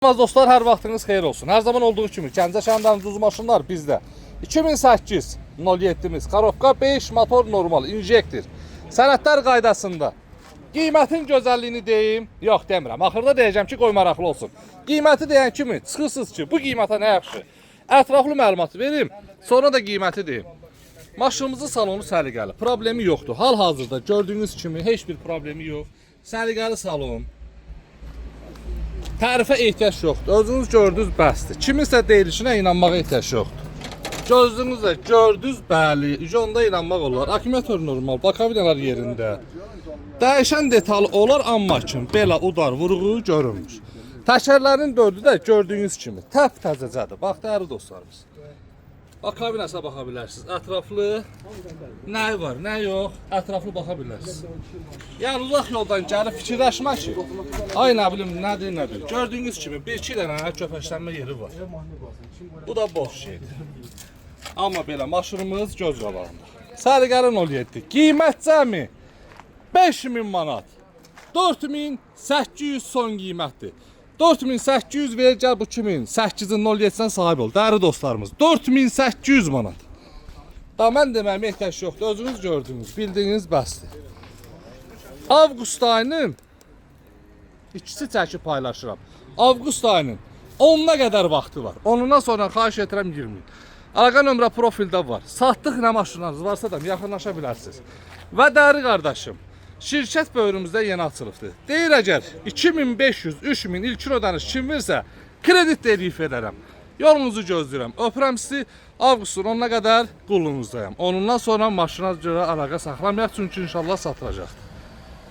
Dostlar, hər vaxtınız xeyir olsun. Hər zaman olduğu kimi Gəncə şəhərinin düz maşınlar bizdə. 2008 07'miz Karotka 5 motor normal injektor. Sənədlər qaydasında. Qiymətin gözəlliyini deyim, yox demirəm. Axırda deyəcəm ki, qoy maraqlı olsun. Qiyməti deyən kimi çıxırsınız ki, bu qiymətə nə yaxşı. Ətraflı məlumat verim, sonra da qiyməti deyim. Maşınımızın salonu səliqəli, problemi yoxdur. Hal-hazırda gördüyünüz kimi heç bir problemi yox. Səliqəli salon. Tərifə ehtiyac yoxdur. Özünüz gördünüz bəsdir. Kiminsə deyilişinə inanmağa ehtiyac yoxdur. Gözünüzlə gördünüz, bəli, onda inanmaq olar. Akkumulyator normal, bakabilyalar yerində. Dəyişən detal olar, amma ki, belə udar vuruğu görünmür. Təkərlərin dördü də gördüyünüz kimi təp-təzəcədir. Bax, dəyərli dostlarımız. Bakabilyasına baxa bilərsiniz. Ətraflı nəyi var, nə yox, ətraflı baxa bilərsiniz. Yəni uzaq yoldan gəlib fikirləşmə ki, ay nə bilim, nədir. Gördüyünüz kimi bir-iki dənə köpəklənmə yeri var. Bu da boş şeydir. Amma belə maşınımız göz qabağında. Səliqəli 07. Qiymət cəmi 5000 manat. 4800 son qiymətdir. 4800 ver, gəl bu 2008'in 07'dən sahib ol. Dəyərli dostlarımız, 4800 manat. Da mən deməyimə ehtiyac yoxdur. Özünüz gördünüz, bildiyiniz bəsdir. Avqust ayının ikisi çəkib paylaşıram. Avqust ayının 10'una qədər vaxtı var. Onundan sonra xahiş edirəm girməyin. Əlaqə nömrə profildə var. Satdıq nə maşınlarınız varsa da yaxınlaşa bilərsiniz. Və dəyərli qardaşım, şirkət böyrümüzdə yeni açılıbdır. Deyir əgər 2500-3000 ilkin ödəniş kim versə, kredit telif edərəm. Yolunuzu gözləyirəm. Öpürəm sizi. Avqustun 10'una qədər qulunuzdayım. Onundan sonra maşına görə əlaqə saxlamayaq, çünki inşallah satılacaqdır.